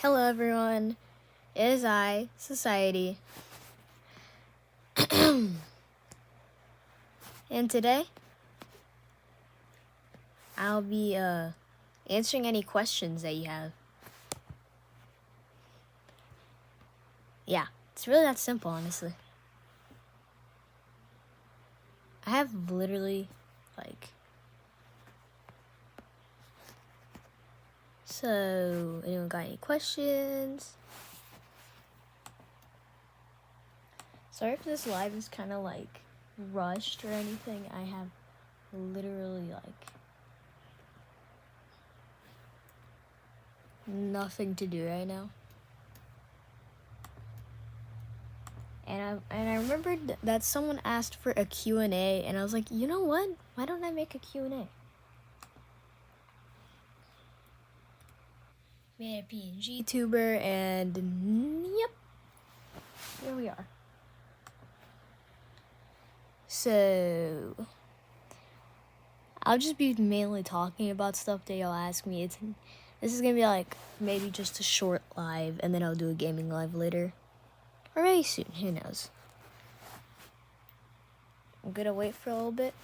Hello everyone, it is I, Society, and today I'll be answering any questions that you have. Yeah, it's really that simple, honestly. I have literally, so anyone got any questions? Sorry if this live is kind of rushed or anything. I have literally nothing to do right now. And I remembered that someone asked for a Q&A, and I was like, you know what? Why don't I make a Q&A? Made a PNG tuber, and yep, here we are. So I'll just be mainly talking about stuff that y'all ask me. This is gonna be maybe just a short live, and then I'll do a gaming live later, or very soon. Who knows? I'm gonna wait for a little bit.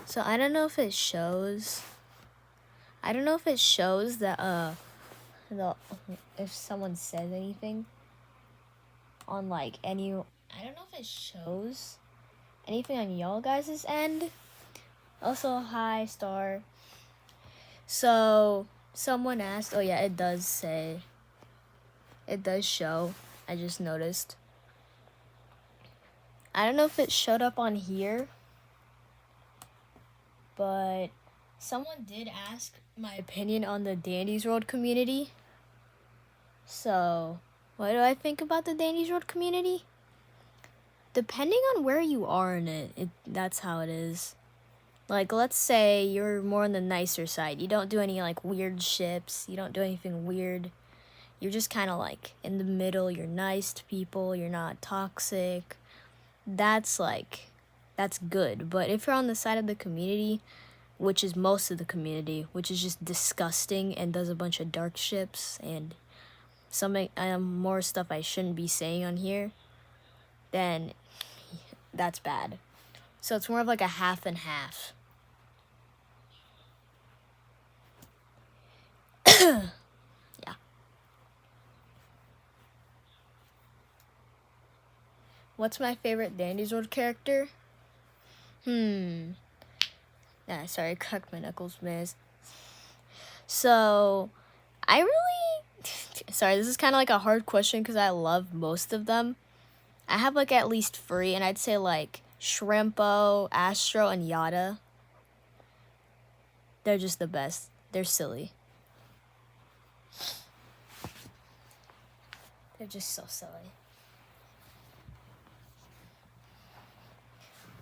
So I don't know if it shows. I don't know if it shows that if someone says anything on any. I don't know if it shows anything on y'all guys' end. Also, hi Star. So someone asked. Oh yeah, it does say. It does show. I just noticed. I don't know if it showed up on here, but someone did ask my opinion on the Dandy's World community. So, what do I think about the Dandy's World community? Depending on where you are in it, that's how it is. Let's say you're more on the nicer side. You don't do any weird ships. You don't do anything weird. You're just kind of in the middle. You're nice to people. You're not toxic. That's good. But if you're on the side of the community, which is most of the community, which is just disgusting and does a bunch of dark ships and some more stuff I shouldn't be saying on here, then that's bad. So it's more of a half and half. Yeah. What's my favorite Dandy's World character? Yeah, sorry, I cracked my knuckles, miss. So, I really... Sorry, this is kind of a hard question because I love most of them. I have at least 3, and I'd say Shrimpo, Astro, and Yada. They're just the best. They're silly. They're just so silly.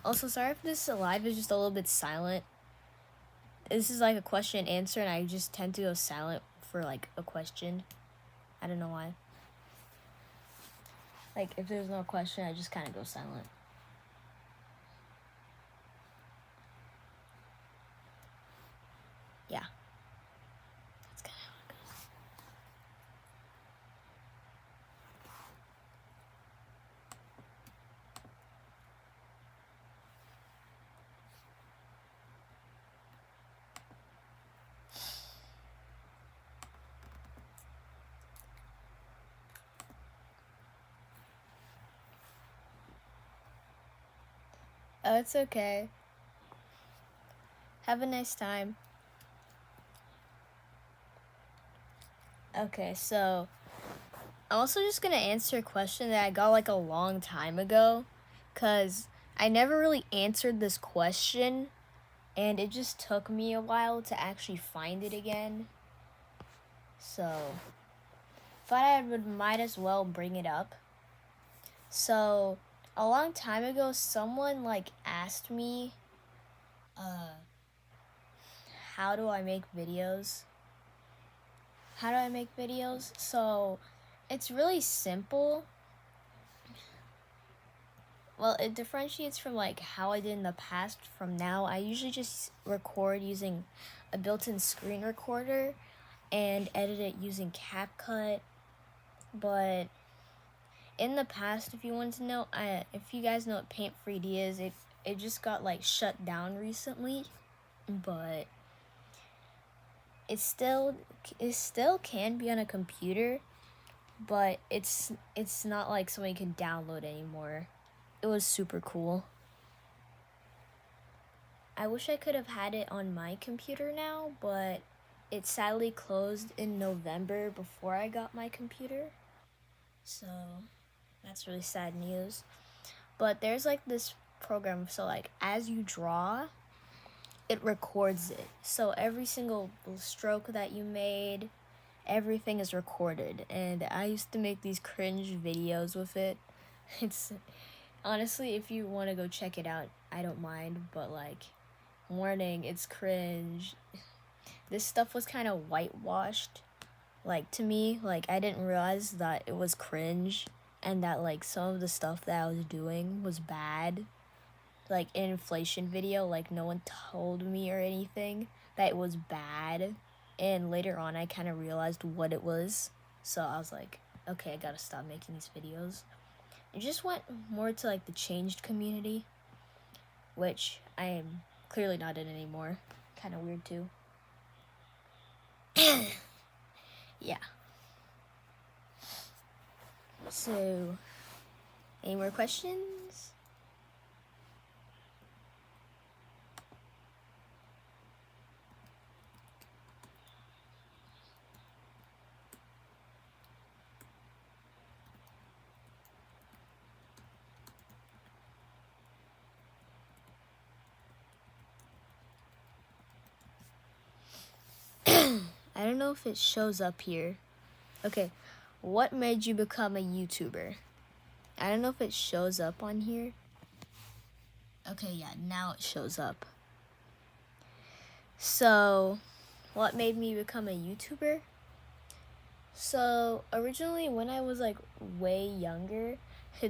Also, sorry if this live is just a little bit silent. This is a question and answer, and I just tend to go silent for a question. I don't know why. If there's no question, I just kind of go silent. Yeah. That's kind of how it goes. Oh, it's okay. Have a nice time. Okay, so I'm also just gonna answer a question that I got a long time ago, cause I never really answered this question, and it just took me a while to actually find it again. So thought I might as well bring it up. So a long time ago, someone like asked me, how do I make videos? How do I make videos? So it's really simple. Well, it differentiates from like how I did in the past from now. I usually just record using a built-in screen recorder and edit it using CapCut. But in the past, if you want to know, if you guys know what Paint 3D is, it just got like shut down recently. But it still can be on a computer, but it's not like something you can download anymore. It was super cool. I wish I could have had it on my computer now, but it sadly closed in November before I got my computer. So that's really sad news. But there's like this program, so like as you draw, it records it. So every single stroke that you made, everything is recorded. And I used to make these cringe videos with it. It's honestly, if you want to go check it out, I don't mind, but like, warning, it's cringe. This stuff was kind of whitewashed, like, to me. Like, I didn't realize that it was cringe and that like some of the stuff that I was doing was bad. Like an inflation video, like no one told me or anything that it was bad, and later on I kind of realized what it was. So I was like, okay, I gotta stop making these videos. It just went more to like the changed community, which I am clearly not in anymore. Kind of weird too. Yeah. So, any more questions? I don't know if it shows up here. Okay, what made you become a YouTuber? I don't know if it shows up on here. Okay, yeah, now it shows up. So, what made me become a YouTuber? So, originally when I was like way younger,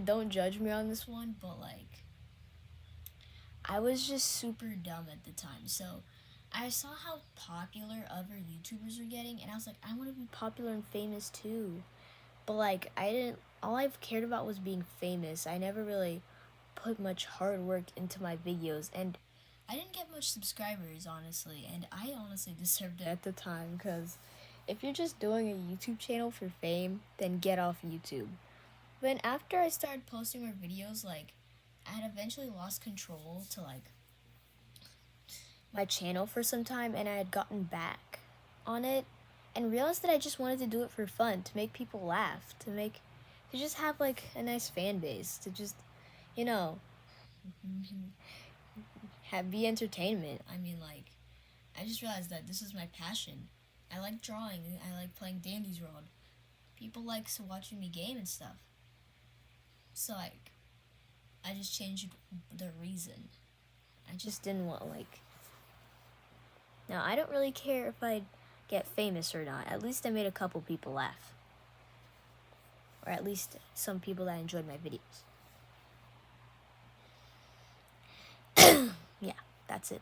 don't judge me on this one, but like, I was just super dumb at the time. So, I saw how popular other YouTubers were getting, and I was like, I want to be popular and famous too. But like, all I've cared about was being famous. I never really put much hard work into my videos, and I didn't get much subscribers, honestly, and I honestly deserved it at the time, because if you're just doing a YouTube channel for fame, then get off YouTube. But after I started posting more videos, like, I had eventually lost control to like my channel for some time, and I had gotten back on it and realized that I just wanted to do it for fun, to make people laugh, to just have like a nice fan base, to just, you know, be entertainment. I mean, like, I just realized that this is my passion. I like drawing. I like playing Dandy's World. People like watching me game and stuff. So like, I just changed the reason. I just didn't want like. Now I don't really care if I get famous or not. At least I made a couple people laugh, or at least some people that enjoyed my videos. Yeah, that's it.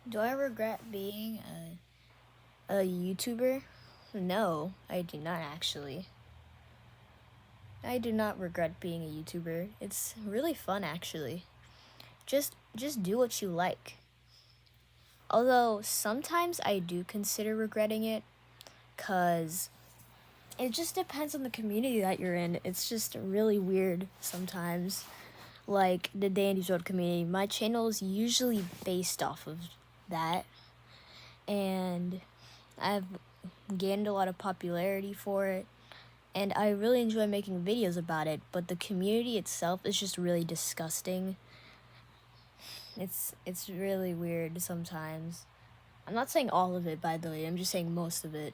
Do I regret being a YouTuber? No, I do not actually. I do not regret being a YouTuber. It's really fun actually. Just do what you like. Although sometimes I do consider regretting it, cause it just depends on the community that you're in. It's just really weird sometimes. Like the Dandy's Road community, my channel is usually based off of that, and I've gained a lot of popularity for it, and I really enjoy making videos about it, but the community itself is just really disgusting. It's really weird sometimes. I'm not saying all of it, by the way. I'm just saying most of it.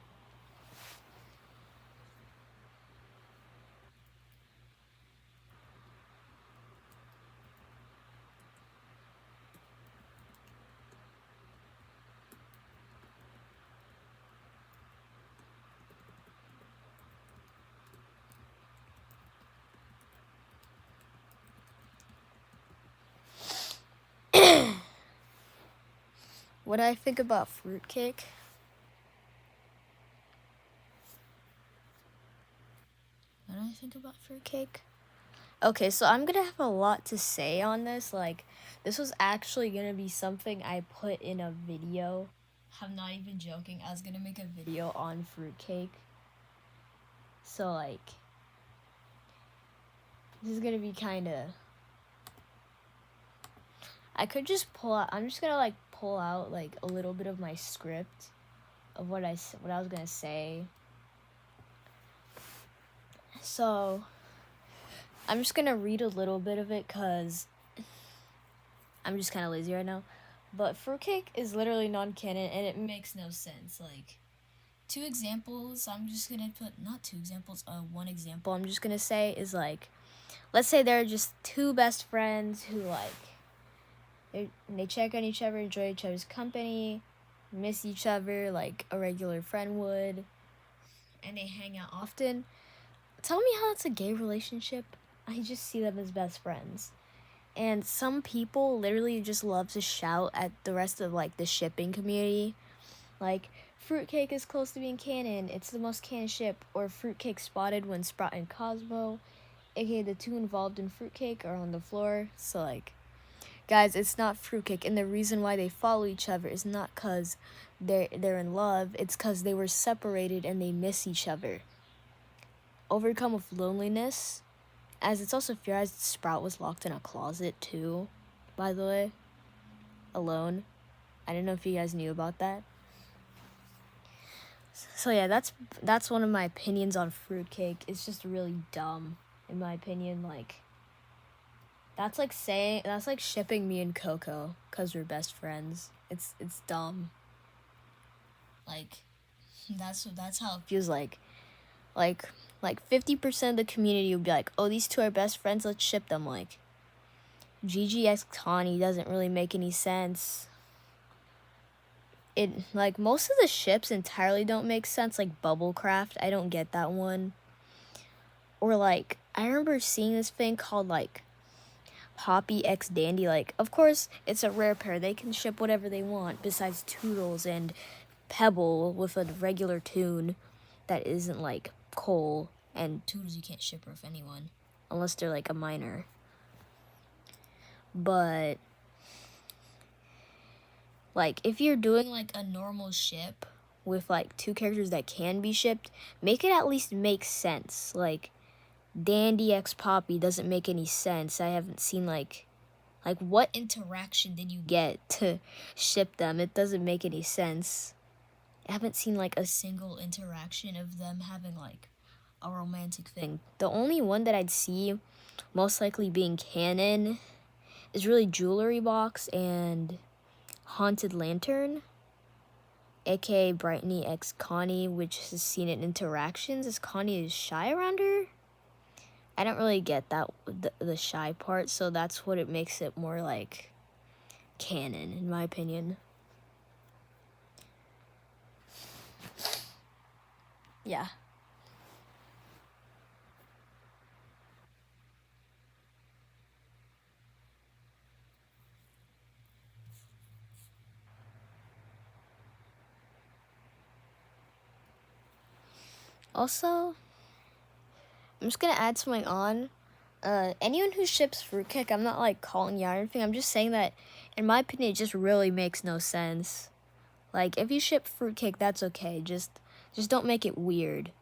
What I think about fruitcake? What do I think about fruitcake? Okay, so I'm gonna have a lot to say on this. Like, this was actually gonna be something I put in a video. I'm not even joking. I was gonna make a video on fruitcake. So, like, this is gonna be kind of. I could just pull out. I'm just gonna like pull out like a little bit of my script of what I was gonna say. So, I'm just gonna read a little bit of it because I'm just kind of lazy right now. But fruitcake is literally non-canon and it makes no sense. Like, two examples, I'm just gonna put, not two examples, one example I'm just gonna say is like, let's say they're just two best friends who like, they check on each other, enjoy each other's company, miss each other like a regular friend would, and they hang out often. Tell me how that's a gay relationship. I just see them as best friends. And some people literally just love to shout at the rest of like the shipping community. Like, fruitcake is close to being canon. It's the most canon ship. Or fruitcake spotted when Sprout and Cosmo, aka the two involved in fruitcake, are on the floor. So like, guys, it's not fruitcake. And the reason why they follow each other is not because they're in love. It's because they were separated and they miss each other. Overcome with loneliness. As it's also theorized, Sprout was locked in a closet too, by the way, alone. I don't know if you guys knew about that. So yeah, that's one of my opinions on fruitcake. It's just really dumb, in my opinion. Like, that's like shipping me and Coco because we're best friends. It's dumb. Like, that's how it feels like. Like 50% of the community would be like, oh, these two are best friends, let's ship them. Like, GGX Connie doesn't really make any sense. It, like, most of the ships entirely don't make sense, like Bubblecraft, I don't get that one. Or like, I remember seeing this thing called like Poppy X Dandy. Like, of course, it's a rare pair, they can ship whatever they want besides Toodles and Pebble with a regular tune that isn't like Cole, and Toodles you can't ship with anyone unless they're like a minor. But like, if you're doing like a normal ship with like two characters that can be shipped, make it at least make sense. Like, Dandy X Poppy doesn't make any sense. I haven't seen like what interaction did you get to ship them? It doesn't make any sense. I haven't seen like a single interaction of them having like a romantic thing. The only one that I'd see most likely being canon is really Jewelry Box and Haunted Lantern, aka Brightney X Connie, which has seen in interactions as Connie is shy around her. I don't really get that, the shy part, so that's what it makes it more like canon, in my opinion. Yeah. Also, I'm just gonna add something on. Anyone who ships fruitcake, I'm not like calling you out or anything. I'm just saying that, in my opinion, it just really makes no sense. Like, if you ship fruitcake, that's okay. Just don't make it weird.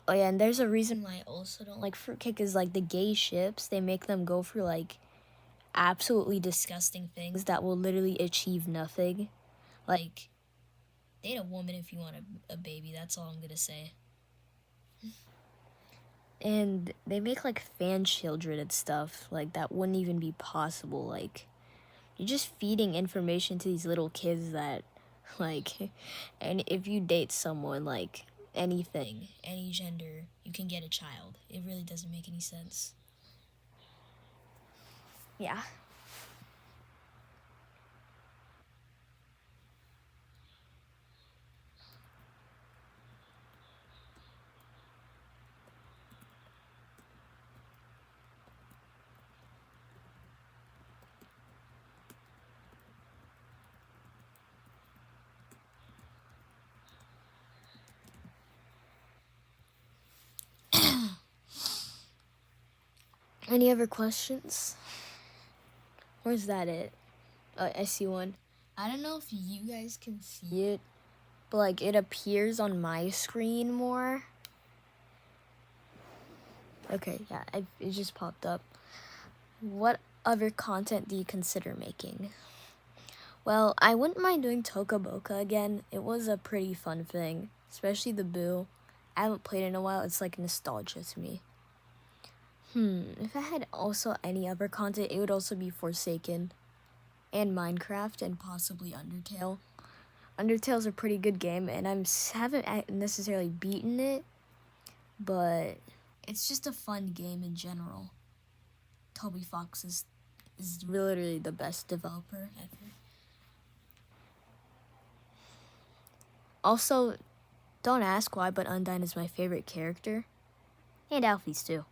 Oh yeah, and there's a reason why I also don't like fruitcake is like the gay ships. They make them go for like absolutely disgusting things that will literally achieve nothing. Like, date a woman if you want a baby. That's all I'm gonna say. And they make like fan children and stuff like that wouldn't even be possible. Like, you're just feeding information to these little kids that, like, and if you date someone like anything, any gender, you can get a child. It really doesn't make any sense. Yeah. Any other questions? Where's that it? Oh, I see one. I don't know if you guys can see it, but like it appears on my screen more. Okay, yeah, it just popped up. What other content do you consider making? Well, I wouldn't mind doing Toca Boca again. It was a pretty fun thing, especially the Boo. I haven't played in a while. It's like nostalgia to me. If I had also any other content, it would also be Forsaken and Minecraft and possibly Undertale. Undertale's a pretty good game, and haven't necessarily beaten it, but it's just a fun game in general. Toby Fox is literally the best developer ever. Also, don't ask why, but Undyne is my favorite character. And Alfie's too.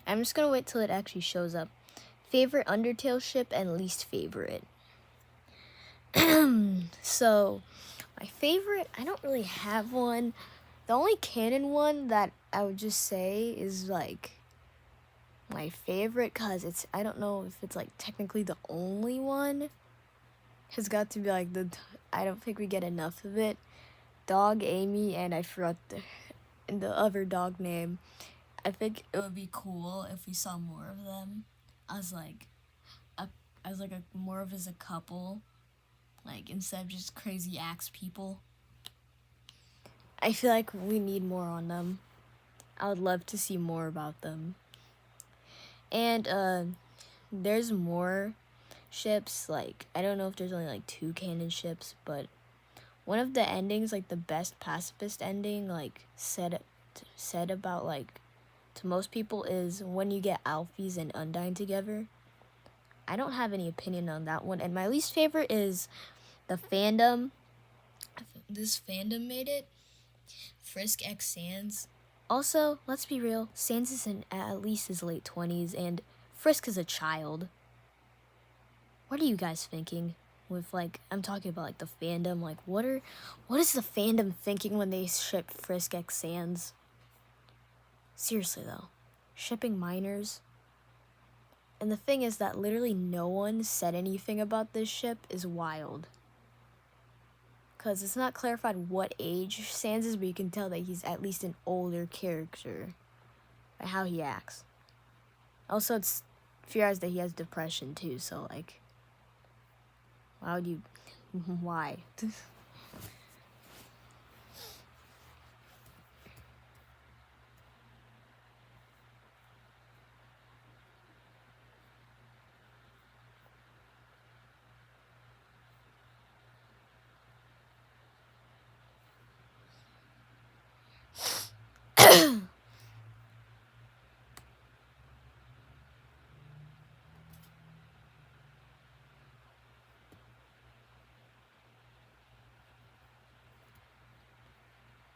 I'm just gonna wait till it actually shows up. Favorite Undertale ship and least favorite. So, my favorite, I don't really have one. The only canon one that I would just say is like my favorite, cause I don't know if it's like technically the only one. Has got to be like I don't think we get enough of it. Dog Amy, and I forgot the other dog name. I think it would be cool if we saw more of them as like a more of as a couple, like instead of just crazy axe people. I feel like we need more on them. I would love to see more about them. And there's more ships. Like, I don't know if there's only like 2 canon ships, but one of the endings, like the best pacifist ending, like said about like to most people is when you get Alphys and Undyne together. I don't have any opinion on that one. And my least favorite is the fandom. This fandom made it. Frisk X Sans. Also, let's be real, Sans is in at least his late 20s, and Frisk is a child. What are you guys thinking? With like, I'm talking about like the fandom. Like, what is the fandom thinking when they ship Frisk X Sans? Seriously though, shipping minors. And the thing is that literally no one said anything about this ship is wild. Because it's not clarified what age Sans is, but you can tell that he's at least an older character by how he acts. Also, it's theorized that he has depression too, so like, why would you, why?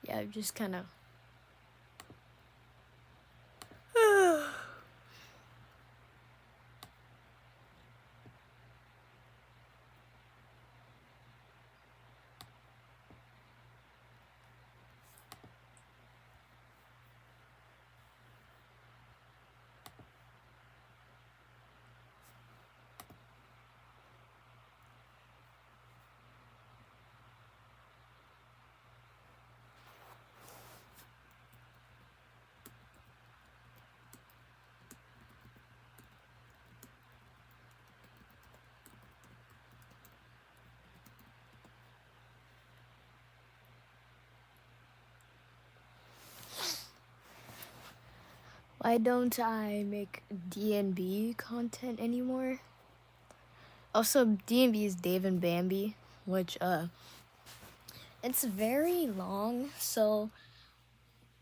yeah, just kind of. Why don't I make D&B content anymore? Also, D&B is Dave and Bambi, which it's very long, so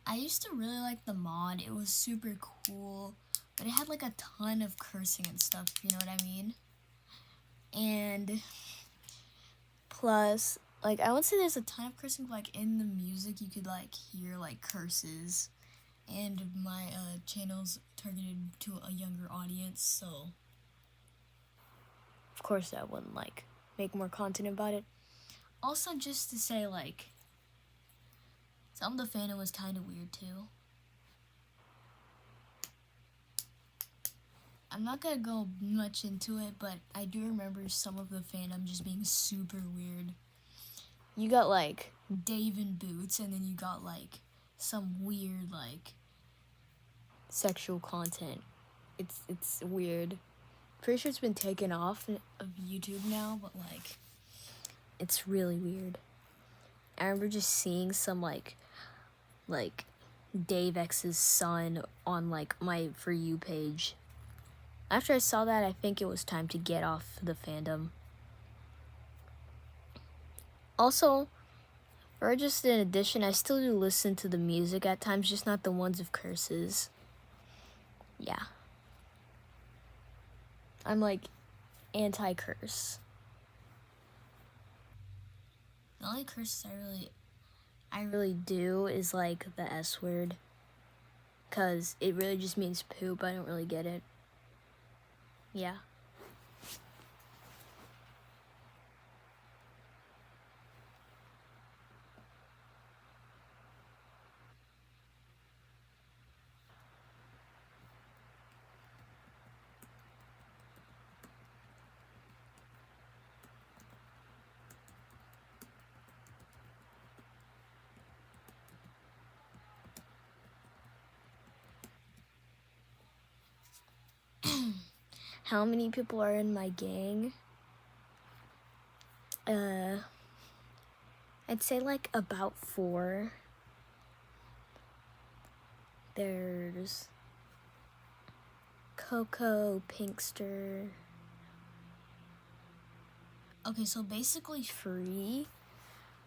I used to really like the mod. It was super cool, but it had like a ton of cursing and stuff, you know what I mean? And plus, like, I would say there's a ton of cursing, but like in the music you could like hear like curses. And my channel's targeted to a younger audience, so of course I wouldn't like make more content about it. Also, just to say, like, some of the fandom was kind of weird too. I'm not gonna go much into it, but I do remember some of the fandom just being super weird. You got like Dave in boots, and then you got like some weird like sexual content. It's weird. Pretty sure it's been taken off of YouTube now, but like it's really weird. I remember just seeing some like Dave X's son on like my For You page. After I saw that, I think it was time to get off the fandom. Also, or just in addition, I still do listen to the music at times, just not the ones of curses. Yeah. I'm like anti-curse. The only curses I really do is like the S word, cause it really just means poop. I don't really get it. Yeah. How many people are in my gang? I'd say like about 4. There's Coco, Pinkster. Okay, so basically 3,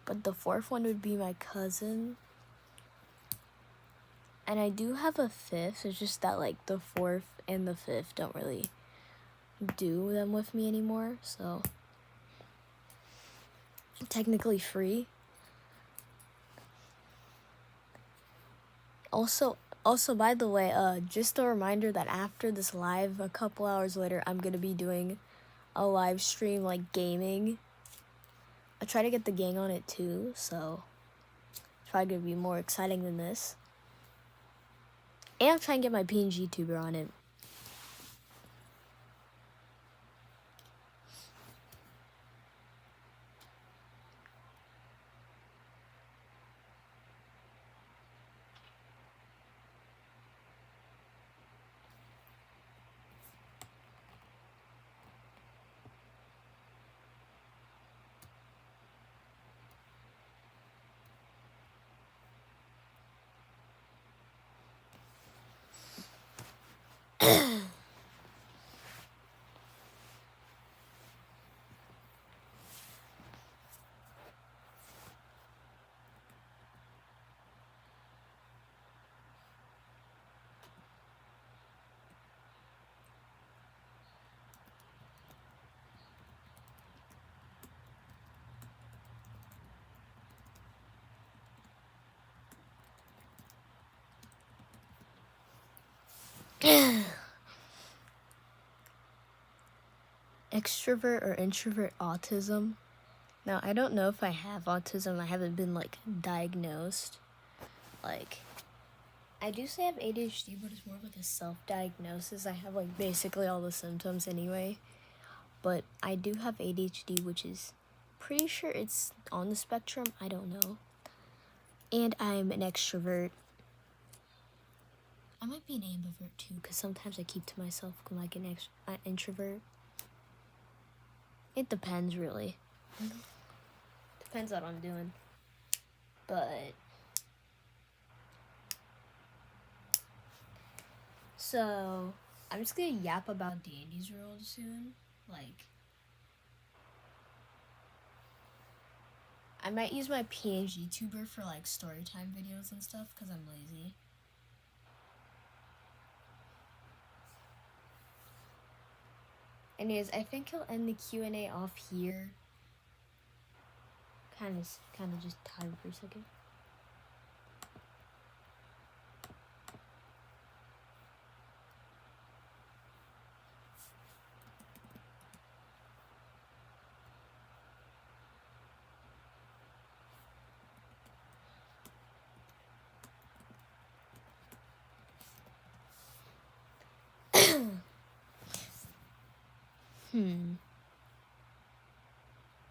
but the 4th one would be my cousin. And I do have a 5th, it's just that like the 4th and the 5th don't really do them with me anymore, so technically 3. Also, by the way, just a reminder that after this live, a couple hours later, I'm gonna be doing a live stream like gaming. I try to get the gang on it too, so it's probably gonna be more exciting than this. And I'm trying to get my PNG tuber on it. Extrovert or introvert autism. Now, I don't know if I have autism. I haven't been like diagnosed. Like, I do say I have ADHD, but it's more of like a self-diagnosis. I have like basically all the symptoms anyway. But I do have ADHD, which is pretty sure it's on the spectrum. I don't know. And I'm an extrovert. I might be an ambivert too, because sometimes I keep to myself like an introvert. It depends, really. Depends on what I'm doing. But so I'm just gonna yap about Dandy's World soon. Like, I might use my PNG tuber for like storytime videos and stuff because I'm lazy. Anyways, I think he'll end the Q&A off here. Kind of just time for a second.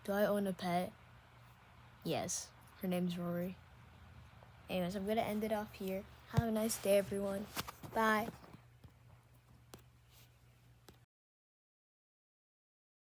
Do I own a pet? Yes. Her name's Rory. Anyways, I'm gonna end it off here. Have a nice day, everyone. Bye.